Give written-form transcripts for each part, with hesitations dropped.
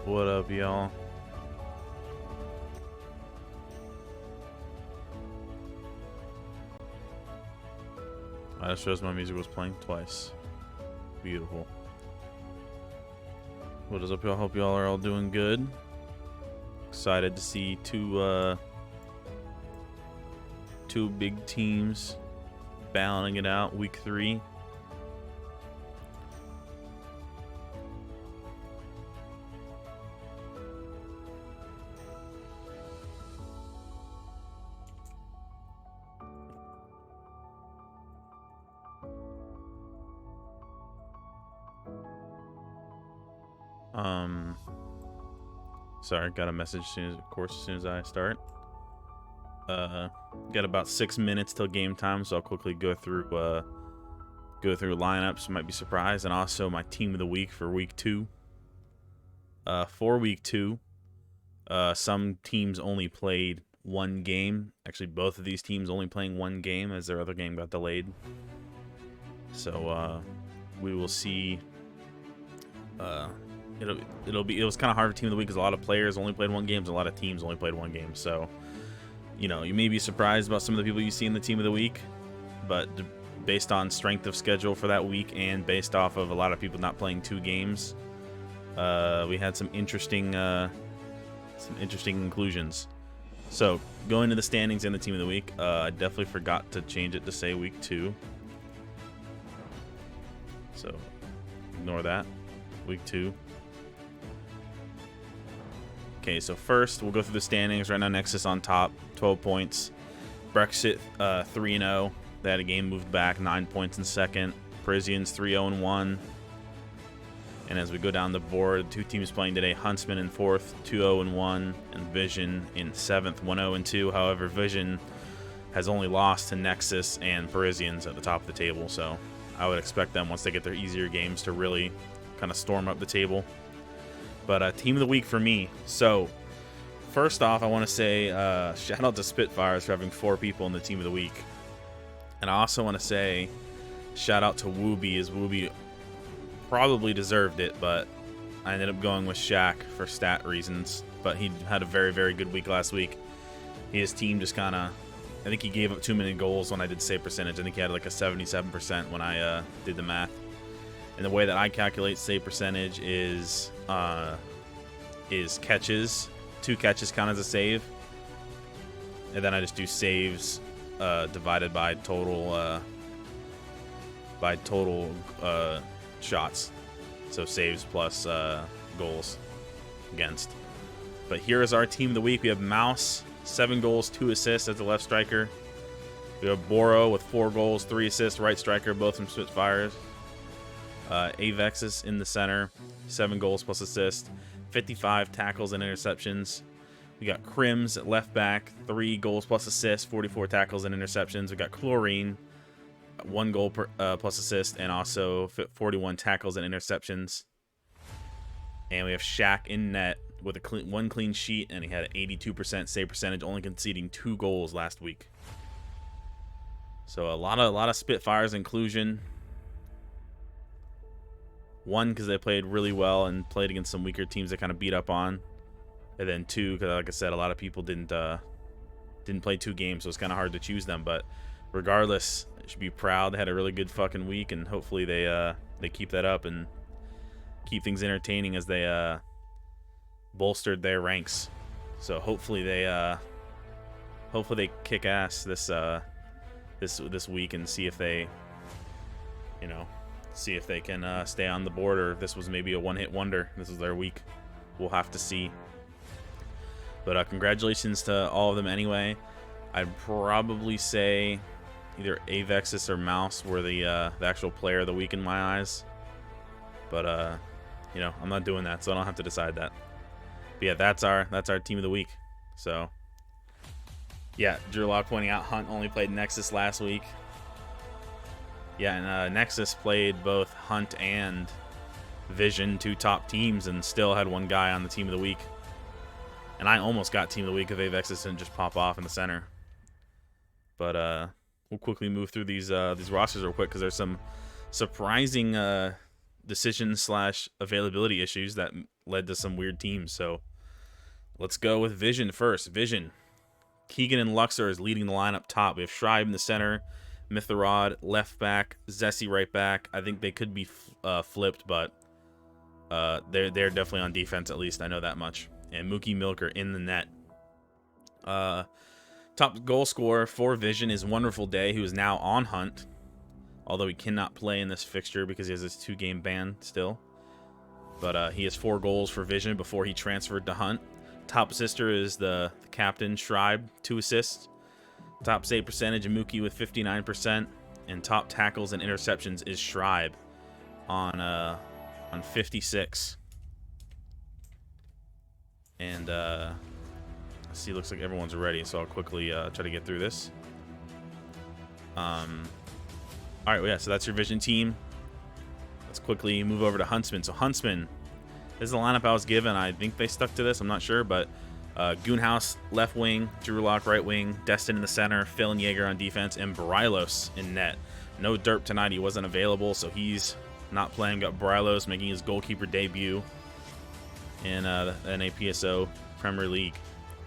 What up, y'all? I just realized my music was playing twice. Beautiful. What is up, y'all? Hope y'all are all doing good. Excited to see two big teams battling it out week 3. Sorry, got a message as soon as I start. Got about 6 minutes till game time, so I'll quickly go through lineups. Might be surprised, and also my team of the week for week 2. For week 2, some teams only played one game. Actually, both of these teams only playing one game, as their other game got delayed. So we will see. It was kind of hard for team of the week because a lot of players only played one game, and a lot of teams only played one game. So, you know, you may be surprised about some of the people you see in the team of the week, but based on strength of schedule for that week and based off of a lot of people not playing 2 games, we had some interesting conclusions. So, going to the standings and the team of the week, I definitely forgot to change it to say week 2. So, ignore that. Week 2. Okay, so first we'll go through the standings. Right now, Nexus on top, 12 points. Brexit 3-0. They had a game moved back, 9 points in second. Parisians 3-0-1. And as we go down the board, 2 teams playing today: Huntsmen in 4th, 2-0-1, and Vision in 7th, 1-0-2. However, Vision has only lost to Nexus and Parisians at the top of the table, so I would expect them, once they get their easier games, to really kind of storm up the table. But team of the week for me. So first off, I want to say shout out to Spitfires for having 4 people in the team of the week. And I also want to say shout out to Wooby, as Wooby probably deserved it, but I ended up going with Shaq for stat reasons. But he had a very, very good week last week. His team just kind of, I think he gave up too many goals when I did save percentage. I think he had like a 77% when I did the math. And the way that I calculate save percentage is catches. 2 catches count as a save, and then I just do saves divided by total shots. So saves plus goals against. But here is our team of the week. We have Mouse, 7 goals, 2 assists as the left striker. We have Boro with 4 goals, 3 assists, right striker, both from Spitfires. Avexis in the center, 7 goals plus assist, 55 tackles and interceptions. We got Crims at left back, 3 goals plus assist, 44 tackles and interceptions. We got Chlorine, 1 goal plus assist, and also 41 tackles and interceptions. And we have Shaq in net with a 1 clean sheet, and he had an 82% save percentage, only conceding 2 goals last week. So a lot of Spitfires inclusion. 1, because they played really well and played against some weaker teams that kind of beat up on. And then 2, because like I said, a lot of people didn't play 2 games, so it's kind of hard to choose them. But regardless, they should be proud. They had a really good fucking week, and hopefully they keep that up and keep things entertaining as they bolstered their ranks. So hopefully they kick ass this week and see if they, you know, see if they can stay on the board, or if this was maybe a one-hit wonder. This is their week. We'll have to see. But congratulations to all of them anyway. I'd probably say either Avexis or Mouse were the actual player of the week in my eyes. But you know, I'm not doing that, so I don't have to decide that. But yeah, that's our team of the week. So yeah, Drew Lock pointing out Hunt only played Nexus last week. Yeah, and Nexus played both Hunt and Vision, 2 top teams, and still had 1 guy on the team of the week. And I almost got team of the week if Avexis didn't just pop off in the center. But we'll quickly move through these rosters real quick, because there's some surprising decision slash availability issues that led to some weird teams. So let's go with Vision first. Vision. Keegan and Luxor is leading the line up top. We have Schreiber in the center, Mithrod left back, Zessie right back. I think they could be flipped, but they're definitely on defense, at least I know that much. And Mookie Milker in the net. Top goal scorer for Vision is Wonderful Day, who is now on Hunt, although he cannot play in this fixture because he has his 2-game ban still. But he has 4 goals for Vision before he transferred to Hunt. Top assister is the captain, Schreiber, 2 assists. Top save percentage, Mookie with 59%. And top tackles and interceptions is Schreiber on 56. And see, looks like everyone's ready, so I'll quickly try to get through this. All right, well, yeah, so that's your Vision team. Let's quickly move over to Huntsmen. So Huntsmen, this is the lineup I was given. I think they stuck to this. I'm not sure, but Goonhouse left wing, Drew Lock right wing, Destin in the center, Phil and Jaeger on defense, and Brylos in net. No Derp tonight. He wasn't available, so he's not playing. Got Brylos making his goalkeeper debut in the NA PSO Premier League.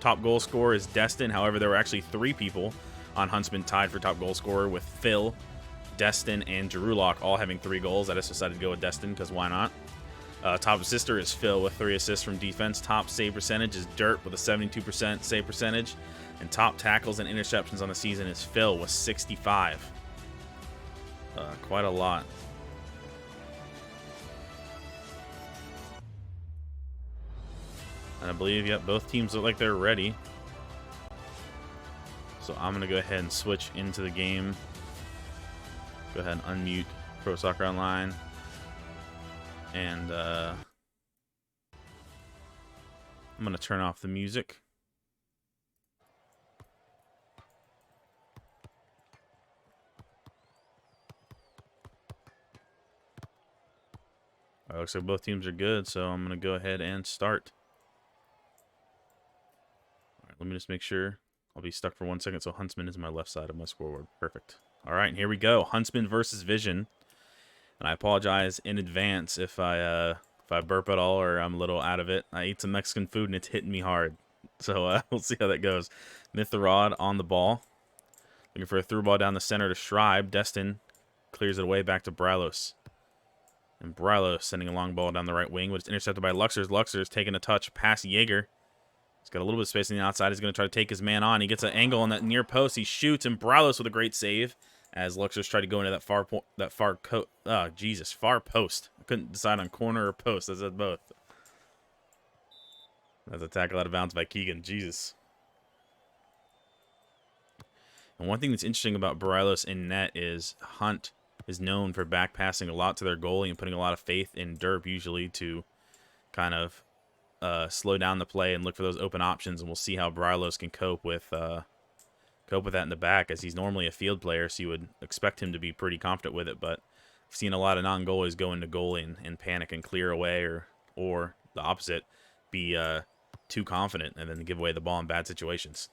Top goal scorer is Destin. However, there were actually 3 people on Huntsman tied for top goal scorer, with Phil, Destin, and Drew Lock all having 3 goals. I just decided to go with Destin because why not? Top assister is Phil with 3 assists from defense. Top save percentage is Dirt with a 72% save percentage. And top tackles and interceptions on the season is Phil with 65. Quite a lot. And I believe, yep, both teams look like they're ready. So I'm going to go ahead and switch into the game. Go ahead and unmute Pro Soccer Online. And I'm going to turn off the music. All right, looks like both teams are good, so I'm going to go ahead and start. Let me just make sure. I'll be stuck for 1 second. So Huntsman is my left side of my scoreboard. Perfect. All right, here we go. Huntsman versus Vision. And I apologize in advance if I burp at all or I'm a little out of it. I ate some Mexican food and it's hitting me hard. So we'll see how that goes. Mithrod on the ball. Looking for a through ball down the center to Schreiber. Destin clears it away back to Brylos. And Brylos sending a long ball down the right wing, but it's intercepted by Luxors. Luxors taking a touch past Jaeger. He's got a little bit of space on the outside. He's going to try to take his man on. He gets an angle on that near post. He shoots, and Brylos with a great save as Luxors tried to go into that far post. I couldn't decide on corner or post. I said both. That's a tackle out of bounds by Keegan. Jesus. And one thing that's interesting about Brylos in net is Hunt is known for back passing a lot to their goalie and putting a lot of faith in Derp usually to kind of slow down the play and look for those open options, and we'll see how Brylos can cope with that in the back, as he's normally a field player, so you would expect him to be pretty confident with it. But I've seen a lot of non-goalies go into goalie and panic and clear away, or the opposite, be too confident and then give away the ball in bad situations.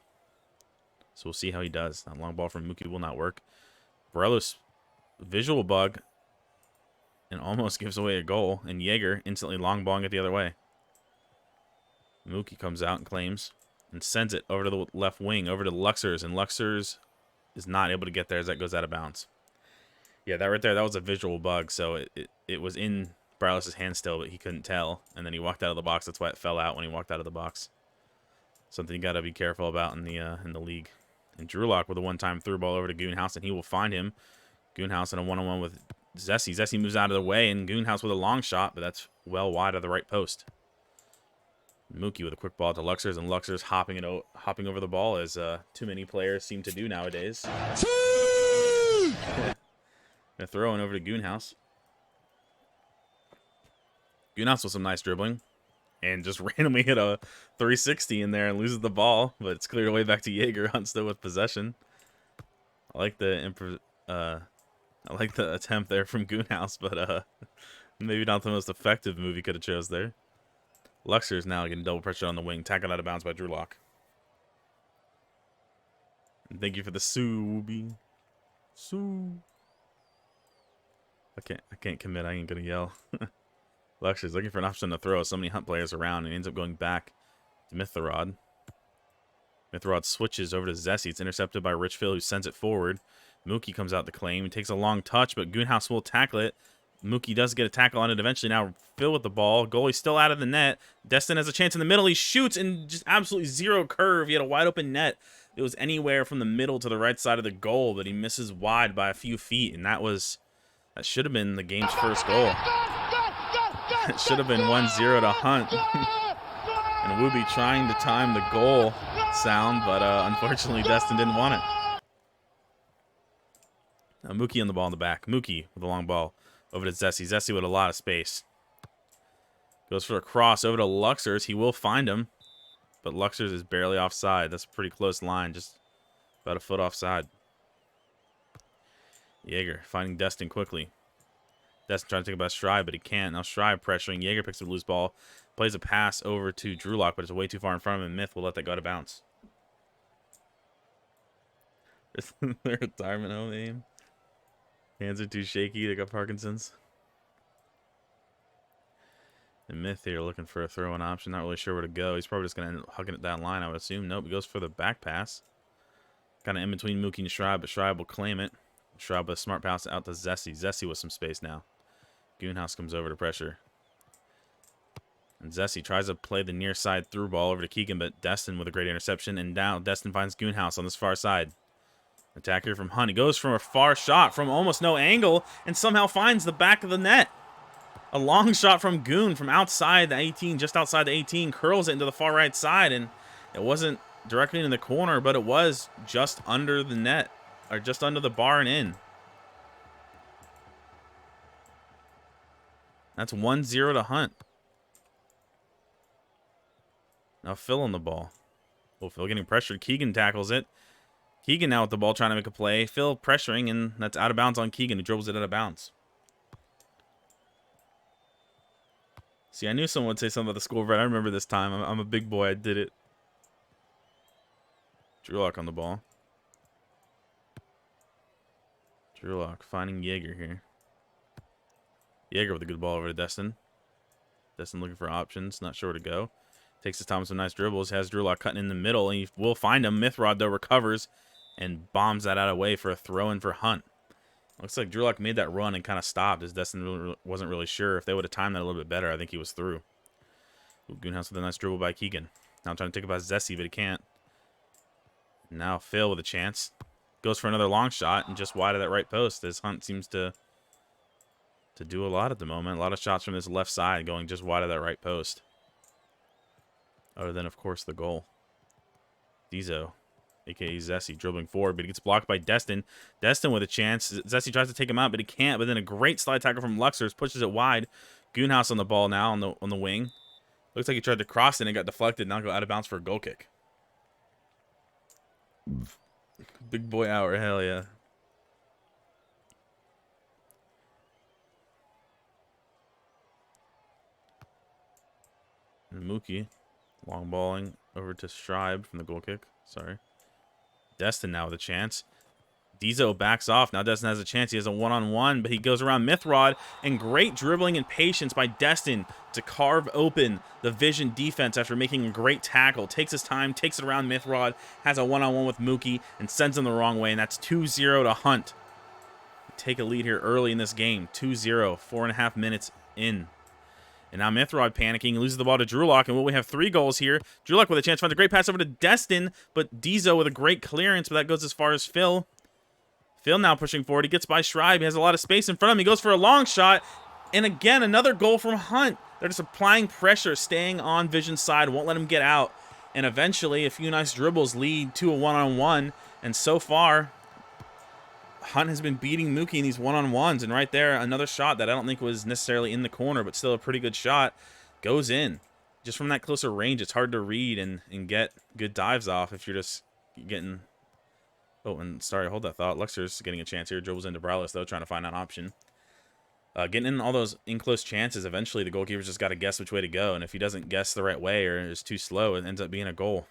So we'll see how he does. That long ball from Mookie will not work. Brylos visual bug and almost gives away a goal, and Jaeger instantly long balling it the other way. Mookie comes out and claims and sends it over to the left wing, over to Luxors, and Luxors is not able to get there as that goes out of bounds. Yeah, that right there, that was a visual bug, so it was in Brylos' hand still, but he couldn't tell, and then he walked out of the box. That's why it fell out when he walked out of the box. Something you got to be careful about in the league. And Drew Lock with a one-time through ball over to Goonhouse, and he will find him. Goonhouse in a one-on-one with Zessie. Zessie moves out of the way, and Goonhouse with a long shot, but that's well wide of the right post. Mookie with a quick ball to Luxors, and Luxors hopping over the ball, as too many players seem to do nowadays. Gonna throw it over to Goonhouse. Goonhouse with some nice dribbling, and just randomly hit a 360 in there and loses the ball, but it's cleared away back to Jaeger. Hunt still with possession. I like the attempt there from Goonhouse, but maybe not the most effective move he could have chose there. Luxor is now getting double pressure on the wing, tackled out of bounds by Drew Lock. And thank you for the Subi. Sue. I can't commit. I ain't gonna yell. Luxury's looking for an option to throw. So many Hunt players around, and he ends up going back to Mithrod. Mithrod switches over to Zessie. It's intercepted by Richfield, who sends it forward. Mookie comes out to claim. He takes a long touch, but Goonhouse will tackle it. Mookie does get a tackle on it eventually. Now Phil with the ball. Goalie's still out of the net. Destin has a chance in the middle. He shoots and just absolutely zero curve. He had a wide open net. It was anywhere from the middle to the right side of the goal, but he misses wide by a few feet, and that should have been the game's first goal. It should have been 1-0 to Hunt. And Wooby trying to time the goal sound, but unfortunately Destin didn't want it. Now Mookie on the ball in the back. Mookie with a long ball over to Zessie. Zessie with a lot of space. Goes for a cross over to Luxers. He will find him, but Luxers is barely offside. That's a pretty close line, just about a foot offside. Jaeger finding Destin quickly. Destin trying to take about Strive, but he can't. Now Strive pressuring. Jaeger picks up the loose ball. Plays a pass over to Drewlock, but it's way too far in front of him. Myth will let that go to bounce. Their retirement home aim. Hands are too shaky. They got Parkinson's. And Myth here looking for a throw-in option. Not really sure where to go. He's probably just going to end up hugging it down line, I would assume. Nope, he goes for the back pass. Kind of in between Mookie and Schreiber, but Schreiber will claim it. Schreiber with a smart pass out to Zessie. Zessie with some space now. Goonhouse comes over to pressure. And Zessie tries to play the near side through ball over to Keegan, but Destin with a great interception. And now Destin finds Goonhouse on this far side. Attack here from Hunt. He goes from a far shot from almost no angle and somehow finds the back of the net. A long shot from Goon from outside the 18, just outside the 18, curls it into the far right side. And it wasn't directly in the corner, but it was just under the net, or just under the bar and in. That's 1-0 to Hunt. Now Phil on the ball. Oh, Phil getting pressured. Keegan tackles it. Keegan now with the ball trying to make a play. Phil pressuring, and that's out of bounds on Keegan, who dribbles it out of bounds. See, I knew someone would say something about the scoreboard. I remember this time. I'm a big boy. I did it. Drewlock on the ball. Drewlock finding Jaeger here. Jaeger with a good ball over to Destin. Destin looking for options. Not sure where to go. Takes his time with some nice dribbles. Has Drewlock cutting in the middle, and he will find him. Mithrod, though, recovers and bombs that out of the way for a throw-in for Hunt. Looks like Drewlock made that run and kind of stopped, as Destin wasn't really sure. If they would have timed that a little bit better, I think he was through. Ooh, Goonhouse with a nice dribble by Keegan. Now trying to take about Zessie, but he can't. Now Phil with a chance. Goes for another long shot and just wide of that right post, as Hunt seems to do a lot at the moment. A lot of shots from this left side going just wide of that right post. Other than, of course, the goal. Dizo, a.k.a. Zessie, dribbling forward, but he gets blocked by Destin. Destin with a chance. Zessie tries to take him out, but he can't. But then a great slide tackle from Luxers pushes it wide. Goonhouse on the ball now on the wing. Looks like he tried to cross it and it got deflected. Now go out of bounds for a goal kick. Big boy hour, hell yeah. And Mookie. Long balling over to Stribe from the goal kick. Sorry. Destin now with a chance. Dizo backs off. Now Destin has a chance. He has a one-on-one, but he goes around Mithrod. And great dribbling and patience by Destin to carve open the Vision defense after making a great tackle. Takes his time, takes it around Mithrod, has a one-on-one with Mookie, and sends him the wrong way. And that's 2-0 to Hunt. Take a lead here early in this game. 2-0, 4.5 minutes in. And now Mithrod panicking. He loses the ball to Drewlock, and we have 3 goals here. Drewlock with a chance, finds a great pass over to Destin, but Dizo with a great clearance, but that goes as far as Phil. Phil now pushing forward. He gets by Schreiber. He has a lot of space in front of him. He goes for a long shot, and again, another goal from Hunt. They're just applying pressure, staying on Vision's side, won't let him get out, and eventually a few nice dribbles lead to a one-on-one, and so far, Hunt has been beating Mookie in these one-on-ones, and right there, another shot that I don't think was necessarily in the corner, but still a pretty good shot, goes in. Just from that closer range, it's hard to read and get good dives off if you're just getting... Oh, and sorry, hold that thought. Luxer's getting a chance here. Dribbles into Browless, though, trying to find an option. Getting in all those in-close chances, eventually the goalkeeper's just got to guess which way to go, and if he doesn't guess the right way or is too slow, it ends up being a goal.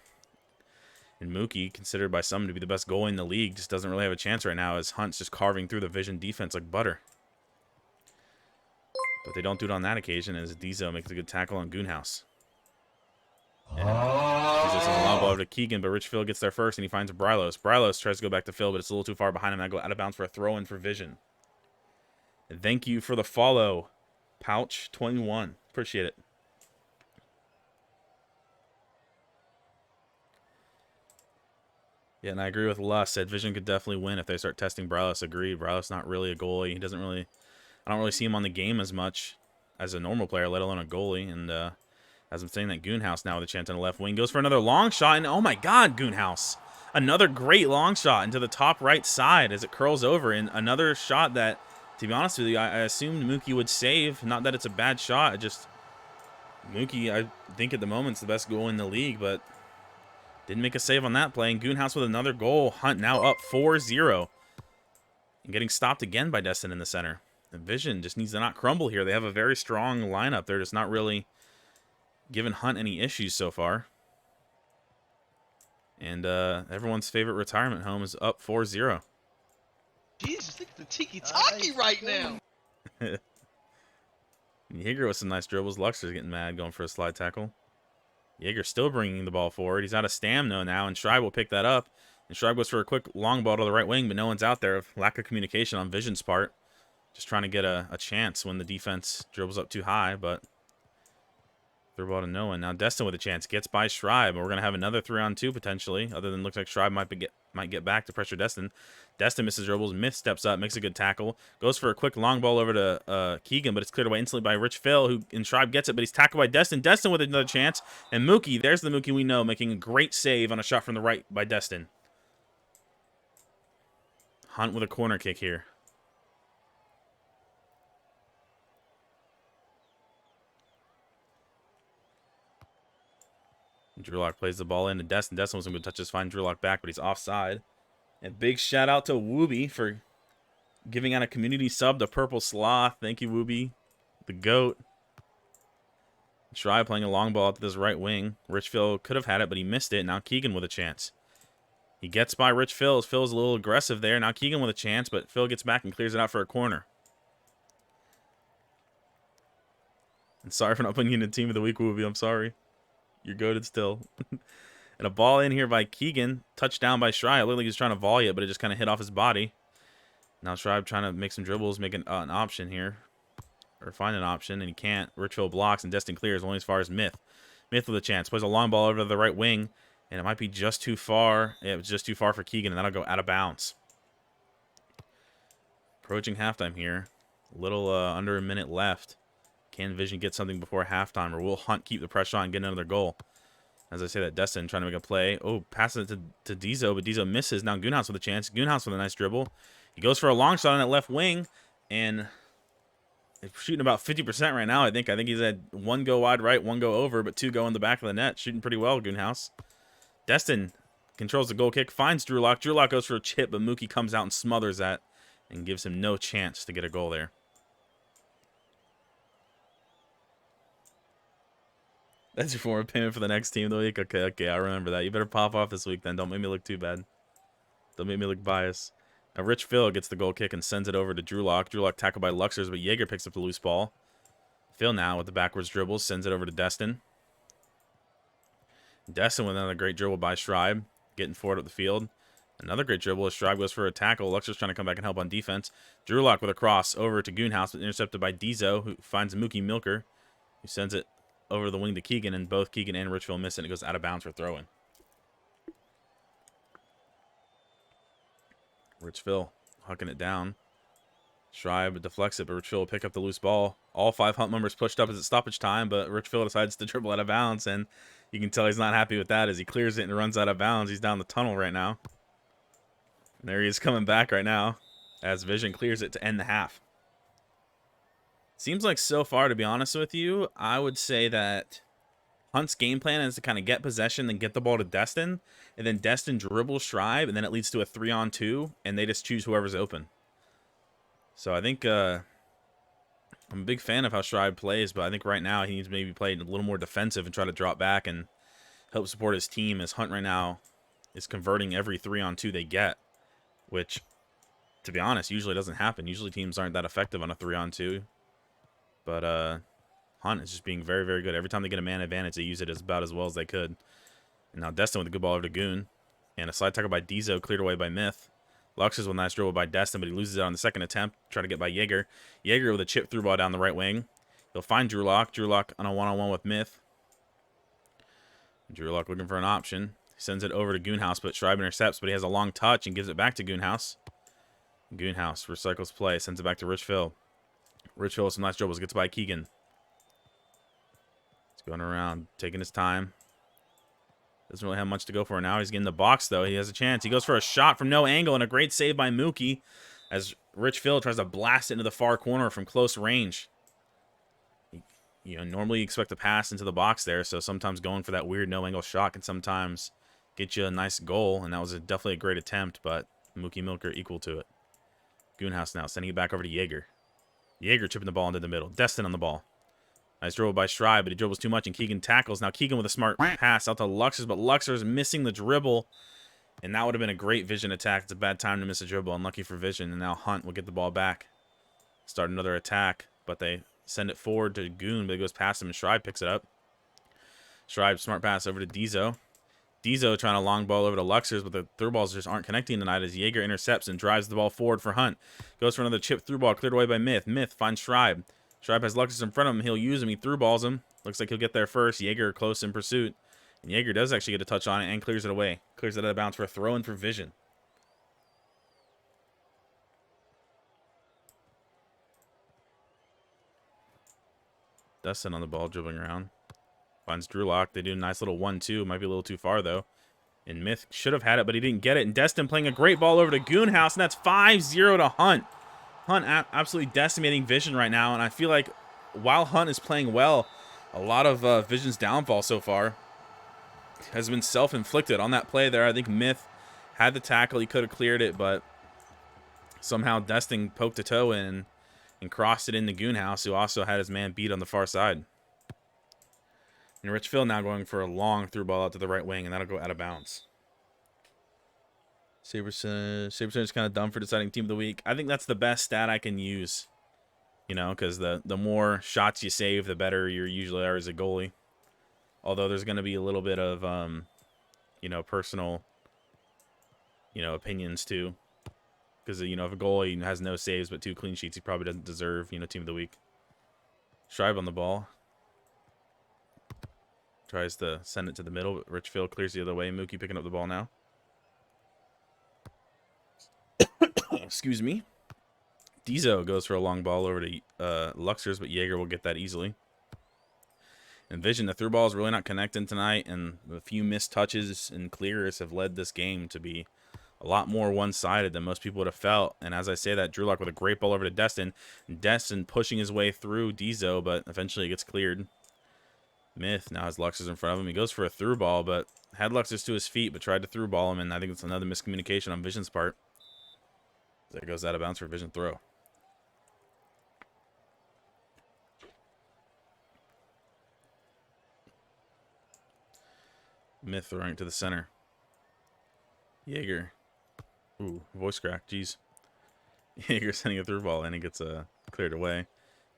And Mookie, considered by some to be the best goalie in the league, just doesn't really have a chance right now as Hunt's just carving through the Vision defense like butter. But they don't do it on that occasion as Diesel makes a good tackle on Goonhouse. And Diesel sends a long ball over to Keegan, but Rich Phil gets there first, and he finds Brylos. Brylos tries to go back to Phil, but it's a little too far behind him. I go out of bounds for a throw-in for Vision. And thank you for the follow, Pouch21. Appreciate it. Yeah, and I agree with Lus. Said Vision could definitely win if they start testing Brylos. Agreed. Brylos not really a goalie. He doesn't really... I don't really see him on the game as much as a normal player, let alone a goalie. And as I'm saying, that Goonhouse now with a chance on the left wing goes for another long shot. And oh my God, Goonhouse. Another great long shot into the top right side as it curls over. And another shot that, to be honest with you, I assumed Mookie would save. Not that it's a bad shot. It just... Mookie, I think at the moment, is the best goal in the league, but didn't make a save on that play. And Goonhouse with another goal. Hunt now up 4-0. And getting stopped again by Destin in the center. The Vision just needs to not crumble here. They have a very strong lineup. They're just not really giving Hunt any issues so far. And everyone's favorite retirement home is up 4-0. Jesus, look at the tiki-taki right now. Jaeger with some nice dribbles. Luxor's getting mad going for a slide tackle. Jaeger still bringing the ball forward. He's out of stamina now, and Schreiber will pick that up. And Schreiber goes for a quick long ball to the right wing, but no one's out there. Lack of communication on Vision's part. Just trying to get a chance when the defense dribbles up too high, but through ball to no one. Now Destin with a chance. Gets by Schreiber. We're going to have another 3-on-2 potentially, other than looks like Schreiber might get back to pressure Destin. Destin misses dribbles. Myth steps up, makes a good tackle. Goes for a quick long ball over to Keegan, but it's cleared away instantly by Rich Phil, and Schreiber gets it, but he's tackled by Destin. Destin with another chance. And Mookie, there's the Mookie we know, making a great save on a shot from the right by Destin. Hunt with a corner kick here. Drewlock plays the ball into Destin. Destin wasn't going to touch his fine Drewlock back, but he's offside. And big shout out to Wooby for giving out a community sub to Purple Sloth. Thank you, Wooby. The GOAT. Try playing a long ball to this right wing. Rich Phil could have had it, but he missed it. Now Keegan with a chance. He gets by Rich Phil. Phil's a little aggressive there. Now Keegan with a chance, but Phil gets back and clears it out for a corner. And sorry for not putting you in the team of the week, Wooby. I'm sorry. You're goated still. And a ball in here by Keegan. Touchdown by Schreiber. Literally he's trying to volley it, but it just kind of hit off his body. Now Schreiber trying to make some dribbles, make an option here. Or find an option, and he can't. Richfield blocks, and Destin clears only as far as Myth. Myth with a chance. Plays a long ball over to the right wing, and it might be just too far. Yeah, it was just too far for Keegan, and that'll go out of bounds. Approaching halftime here. A little under a minute left. Can Vision get something before halftime, or will Hunt keep the pressure on and get another goal? As I say that, Destin trying to make a play. Oh, passes it to Diesel, but Diesel misses. Now Goonhouse with a chance. Goonhouse with a nice dribble. He goes for a long shot on that left wing, and he's shooting about 50% right now, I think. I think he's had one go wide right, one go over, but two go in the back of the net. Shooting pretty well, Goonhouse. Destin controls the goal kick, finds Drewlock. Drewlock goes for a chip, but Mookie comes out and smothers that and gives him no chance to get a goal there. That's your form of payment for the next team of the week? Okay, I remember that. You better pop off this week then. Don't make me look too bad. Don't make me look biased. Now Rich Phil gets the goal kick and sends it over to Drewlock. Drewlock tackled by Luxors, but Jaeger picks up the loose ball. Phil now with the backwards dribbles sends it over to Destin. Destin with another great dribble by Schreiber, getting forward up the field. Another great dribble as Schreiber goes for a tackle. Luxors trying to come back and help on defense. Drewlock with a cross over to Goonhouse, but intercepted by Diesel, who finds Mookie Milker, who sends it over the wing to Keegan, and both Keegan and Richfield miss it, and it goes out of bounds for throwing. Richfield hucking it down. Schreiber deflects it, but Richfield will pick up the loose ball. All 5 Hunt members pushed up as it's stoppage time, but Richfield decides to dribble out of bounds, and you can tell he's not happy with that as he clears it and runs out of bounds. He's down the tunnel right now. And there he is coming back right now as Vision clears it to end the half. Seems like so far, to be honest with you, I would say that Hunt's game plan is to kind of get possession, then get the ball to Destin, and then Destin dribbles Schreiber, and then it leads to a 3-on-2, and they just choose whoever's open. So I think I'm a big fan of how Schreiber plays, but I think right now he needs to maybe play a little more defensive and try to drop back and help support his team, as Hunt right now is converting every 3-on-2 they get, which, to be honest, usually doesn't happen. Usually teams aren't that effective on a 3-on-2. But Hunt is just being very, very good. Every time they get a man advantage, they use it as about as well as they could. And now Destin with a good ball over to Goon. And a slide tackle by Dizo, cleared away by Myth. Lux is with a nice dribble by Destin, but he loses it on the second attempt. Try to get by Jaeger. Jaeger with a chip through ball down the right wing. He'll find Drew Lock. Drew Lock on a one-on-one with Myth. Drew Lock looking for an option. He sends it over to Goonhouse, but Schreiber intercepts, but he has a long touch and gives it back to Goonhouse. Goonhouse recycles play, sends it back to Rich Phil. Rich Phil with some nice dribbles, gets by Keegan. He's going around, taking his time. Doesn't really have much to go for now. He's getting the box, though. He has a chance. He goes for a shot from no angle, and a great save by Mookie as Rich Phil tries to blast it into the far corner from close range. Normally you expect a pass into the box there, so sometimes going for that weird no-angle shot can sometimes get you a nice goal, and that was definitely a great attempt, but Mookie Milker equal to it. Goonhouse now sending it back over to Jaeger. Jaeger chipping the ball into the middle. Destin on the ball. Nice dribble by Schreiber, but he dribbles too much, and Keegan tackles. Now Keegan with a smart pass out to Luxers, but Luxers is missing the dribble, and that would have been a great Vision attack. It's a bad time to miss a dribble. Unlucky for Vision, and now Hunt will get the ball back. Start another attack, but they send it forward to Goon, but it goes past him, and Schreiber picks it up. Schreiber, smart pass over to Dizo. Dizo trying to long ball over to Luxers, but the through balls just aren't connecting tonight as Jaeger intercepts and drives the ball forward for Hunt. Goes for another chip through ball, cleared away by Myth. Myth finds Schreiber. Schreiber has Luxers in front of him. He'll use him. He through balls him. Looks like he'll get there first. Jaeger close in pursuit. And Jaeger does actually get a touch on it and clears it away. Clears it out of bounds for a throw-in for Vision. Dustin on the ball, dribbling around. Finds Drew Lock. They do a nice little 1-2. Might be a little too far, though. And Myth should have had it, but he didn't get it. And Destin playing a great ball over to Goonhouse, and that's 5-0 to Hunt. Hunt absolutely decimating Vision right now, and I feel like while Hunt is playing well, a lot of Vision's downfall so far has been self-inflicted. On that play there, I think Myth had the tackle. He could have cleared it, but somehow Destin poked a toe in and crossed it into Goonhouse, who also had his man beat on the far side. And Rich Phil now going for a long through ball out to the right wing, and that'll go out of bounds. Saberson is kind of done for deciding team of the week. I think that's the best stat I can use, because the more shots you save, the better you usually are as a goalie. Although there's going to be a little bit of, personal, opinions too. Because, if a goalie has no saves but 2 clean sheets, he probably doesn't deserve, team of the week. Schreiber on the ball. Tries to send it to the middle, but Rich Phil clears the other way. Mookie picking up the ball now. Excuse me. Dizo goes for a long ball over to Luxers, but Jaeger will get that easily. And Vision, the through ball is really not connecting tonight, and a few missed touches and clears have led this game to be a lot more one-sided than most people would have felt. And as I say that, Drew Lock with a great ball over to Destin. Destin pushing his way through Dizo, but eventually it gets cleared. Myth now has Luxers in front of him. He goes for a through ball, but had Luxers to his feet, but tried to through ball him, and I think it's another miscommunication on Vision's part. There goes out of bounds for Vision throw. Myth throwing it to the center. Jaeger. Ooh, voice crack. Jeez. Jaeger sending a through ball, and it gets cleared away.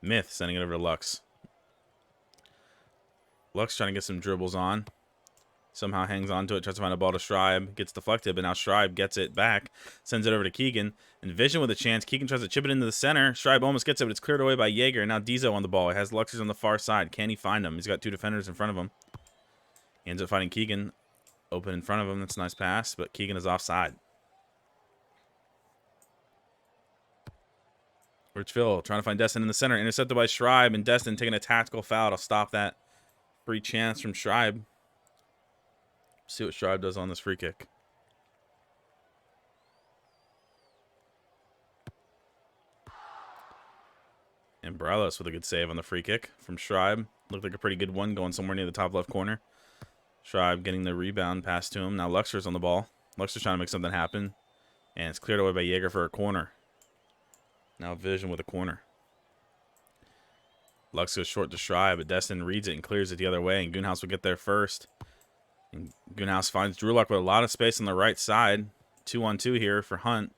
Myth sending it over to Lux. Lux trying to get some dribbles on. Somehow hangs on to it, tries to find a ball to Schreiber. Gets deflected, but now Schreiber gets it back. Sends it over to Keegan. And Vision with a chance. Keegan tries to chip it into the center. Schreiber almost gets it, but it's cleared away by Jaeger. And now Dizo on the ball. He has Luxers on the far side. Can he find him? He's got 2 defenders in front of him. He ends up finding Keegan open in front of him. That's a nice pass, but Keegan is offside. Rich Phil trying to find Destin in the center. Intercepted by Schreiber, and Destin taking a tactical foul to stop that free chance from Schreiber. See what Schreiber does on this free kick. And Morales with a good save on the free kick from Schreiber. Looked like a pretty good one, going somewhere near the top left corner. Schreiber getting the rebound pass to him. Now Luxer's on the ball. Luxer's trying to make something happen. And it's cleared away by Jaeger for a corner. Now Vision with a corner. Lux goes short to Schreiber, but Destin reads it and clears it the other way. And Goonhouse will get there first. And Goonhouse finds Drew Lock with a lot of space on the right side. 2-on-2 here for Hunt.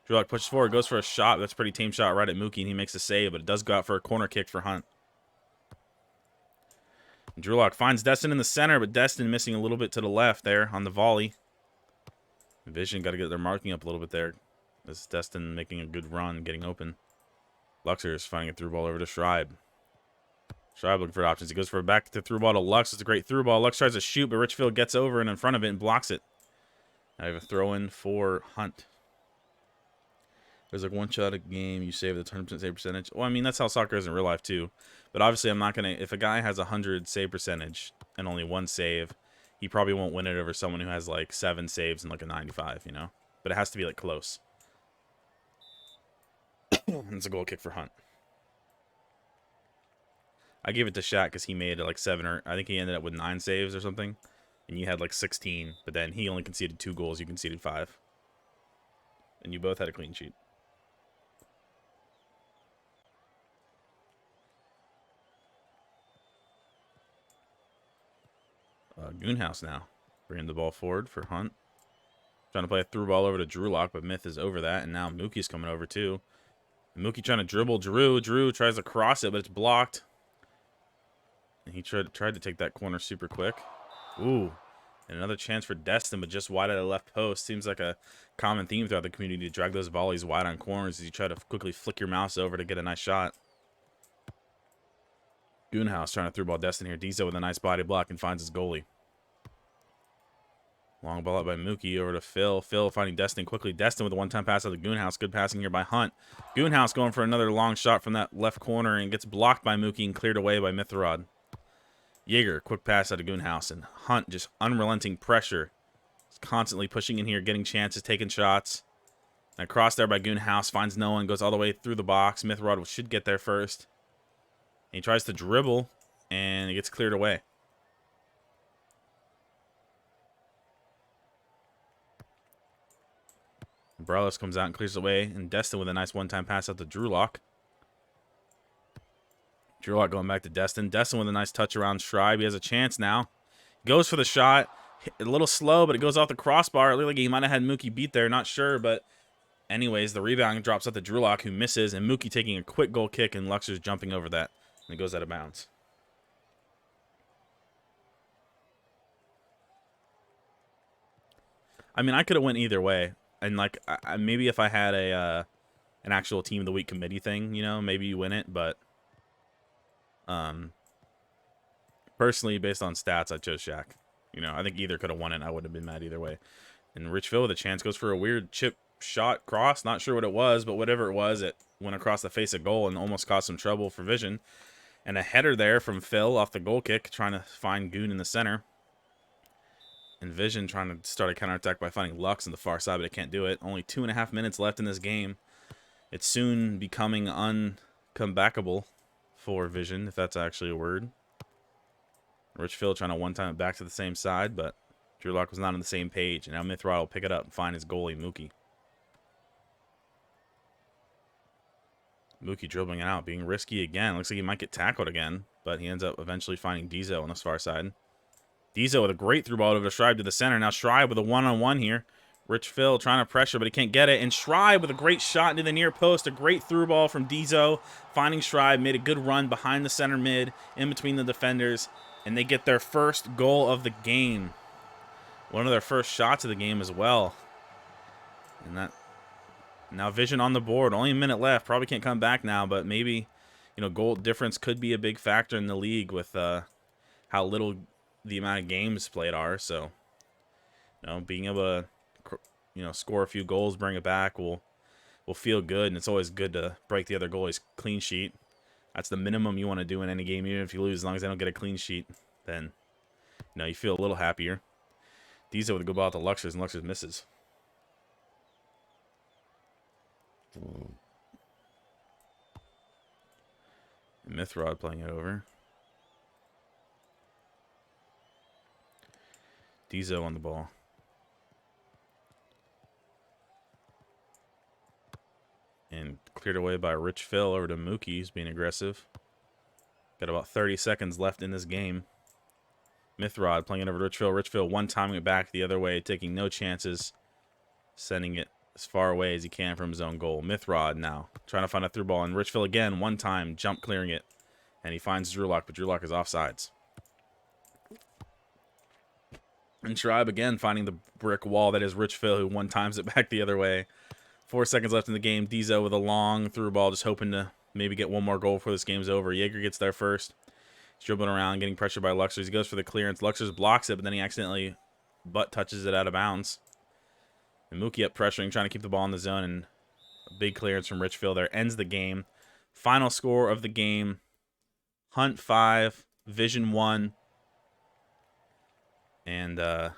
Drulak pushes forward, goes for a shot. That's a pretty tame shot right at Mookie, and he makes a save, but it does go out for a corner kick for Hunt. Drulak finds Destin in the center, but Destin missing a little bit to the left there on the volley. Vision got to get their marking up a little bit there. This is Destin making a good run, getting open. Luxor is finding a through ball over to Schreiber. Schreiber looking for options. He goes for a back to through ball to Lux. It's a great through ball. Lux tries to shoot, but Richfield gets over and in front of it and blocks it. I have a throw in for Hunt. There's like one shot a game, you save the 100% save percentage. Well, I mean, that's how soccer is in real life too. But obviously, I'm not going to... If a guy has 100 save percentage and only one save, he probably won't win it over someone who has like 7 saves and like a 95, you know? But it has to be like close. It's a goal kick for Hunt. I gave it to Shaq because he made like 7 or... I think he ended up with 9 saves or something. And you had like 16. But then he only conceded 2 goals. You conceded 5. And you both had a clean sheet. Goonhouse now. Bringing the ball forward for Hunt. Trying to play a through ball over to Drulak, but Myth is over that. And now Mookie's coming over too. And Mookie trying to dribble Drew. Drew tries to cross it, but it's blocked. And he tried to take that corner super quick. Ooh. And another chance for Destin, but just wide at the left post. Seems like a common theme throughout the community to drag those volleys wide on corners as you try to quickly flick your mouse over to get a nice shot. Goonhouse trying to through ball Destin here. Diesel with a nice body block and finds his goalie. Long ball out by Mookie over to Phil. Phil finding Destin quickly. Destin with a one-time pass out of Goonhouse. Good passing here by Hunt. Goonhouse going for another long shot from that left corner and gets blocked by Mookie and cleared away by Mithrod. Jaeger, quick pass out of Goonhouse. And Hunt just unrelenting pressure. He's constantly pushing in here, getting chances, taking shots. And across there by Goonhouse. Finds no one. Goes all the way through the box. Mithrod should get there first. And he tries to dribble. And it gets cleared away. Morales comes out and clears away. And Destin with a nice one-time pass out to Drulak. Drulak going back to Destin. Destin with a nice touch around Schreiber. He has a chance now. Goes for the shot. A little slow, but it goes off the crossbar. It looked like he might have had Mookie beat there. Not sure, but anyways, the rebound drops out to Drulak, who misses. And Mookie taking a quick goal kick, and Luxor's jumping over that. And it goes out of bounds. I mean, I could have went either way. And like, maybe if I had an actual team of the week committee thing, you know, maybe you win it. But personally, based on stats, I chose Shaq. You know, I think either could have won it. I wouldn't have been mad either way. And Richfield with a chance goes for a weird chip shot cross. Not sure what it was, but whatever it was, it went across the face of goal and almost caused some trouble for Vision. And a header there from Phil off the goal kick, trying to find Goon in the center. And Vision trying to start a counterattack by finding Lux on the far side, but it can't do it. Only 2.5 minutes left in this game. It's soon becoming uncomebackable for Vision, if that's actually a word. Richfield trying to one-time it back to the same side, but Drulak was not on the same page. And now Mithrod will pick it up and find his goalie, Mookie. Mookie dribbling it out, being risky again. Looks like he might get tackled again, but he ends up eventually finding Diesel on this far side. Diesel with a great through ball over to Schreiber to the center. Now Schreiber with a one-on-one here. Richfield trying to pressure, but he can't get it. And Schreiber with a great shot into the near post. A great through ball from Diesel. Finding Schreiber, made a good run behind the center mid, in between the defenders. And they get their first goal of the game. One of their first shots of the game as well. And that... Now Vision on the board. Only a minute left. Probably can't come back now, but maybe, you know, goal difference could be a big factor in the league with how little the amount of games played are. So, you know, being able to, you know, score a few goals, bring it back will feel good. And it's always good to break the other goalie's clean sheet. That's the minimum you want to do in any game. Even if you lose, as long as they don't get a clean sheet, then, you know, you feel a little happier. Diesel with a good ball to Luxors, and Luxors misses. Mithrod playing it over. Diesel on the ball. And cleared away by Rich Phil over to Mookie. He's being aggressive. Got about 30 seconds left in this game. Mithrod playing it over to Rich Phil. Rich Phil one-timing it back the other way, taking no chances. Sending it as far away as he can from his own goal. Mithrod now trying to find a through ball, and Richfield again, one time, jump clearing it. And he finds Drewlock, but Drewlock is offsides. And Schreib again finding the brick wall that is Richfield, who one times it back the other way. 4 seconds left in the game. Dizo with a long through ball, just hoping to maybe get one more goal before this game's over. Jaeger gets there first. He's dribbling around, getting pressured by Luxers. He goes for the clearance. Luxers blocks it, but then he accidentally butt touches it out of bounds. And Mookie up pressuring, trying to keep the ball in the zone, and a big clearance from Richfield there ends the game. Final score of the game, Hunt 5, Vision 1. And a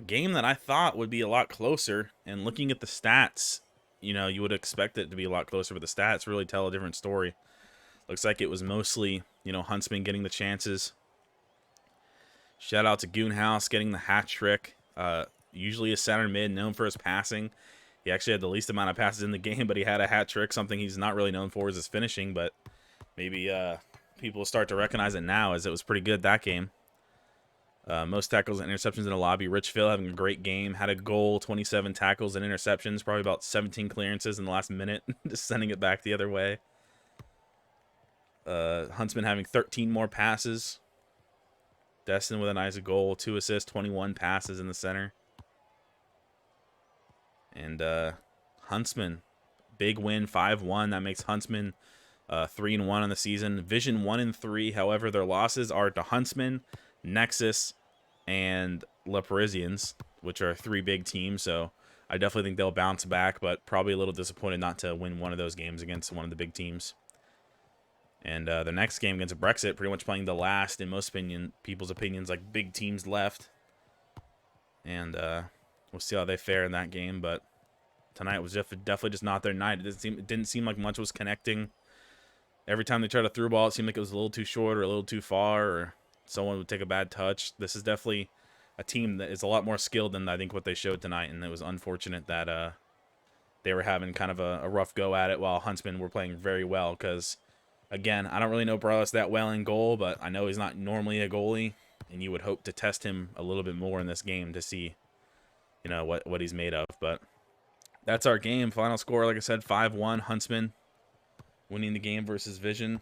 game that I thought would be a lot closer. And looking at the stats, you know, you would expect it to be a lot closer, but the stats really tell a different story. Looks like it was mostly, you know, Huntsman getting the chances. Shout out to Goonhouse getting the hat trick. Usually a center mid, known for his passing. He actually had the least amount of passes in the game, but he had a hat trick. Something he's not really known for is his finishing, but maybe people will start to recognize it now, as it was pretty good that game. Most tackles and interceptions in the lobby. Richfield having a great game. Had a goal, 27 tackles and interceptions. Probably about 17 clearances in the last minute. Just sending it back the other way. Huntsman having 13 more passes. Destin with a nice goal. 2 assists, 21 passes in the center. And Huntsman, big win, 5-1. That makes Huntsman 3-1 on the season. Vision 1-3. However, their losses are to Huntsman, Nexus, and Le Parisians, which are 3 big teams. So I definitely think they'll bounce back, but probably a little disappointed not to win one of those games against one of the big teams. And the next game against Brexit, pretty much playing the last, in most people's opinions, like big teams left. And we'll see how they fare in that game. But tonight was definitely just not their night. It didn't seem like much was connecting. Every time they tried to through ball, it seemed like it was a little too short or a little too far, or someone would take a bad touch. This is definitely a team that is a lot more skilled than I think what they showed tonight, and it was unfortunate that they were having kind of a rough go at it while Huntsmen were playing very well. Because, again, I don't really know Brothers that well in goal, but I know he's not normally a goalie, and you would hope to test him a little bit more in this game to see, you know, what he's made of. But that's our game. Final score, like I said, 5-1. Huntsmen winning the game versus Vision.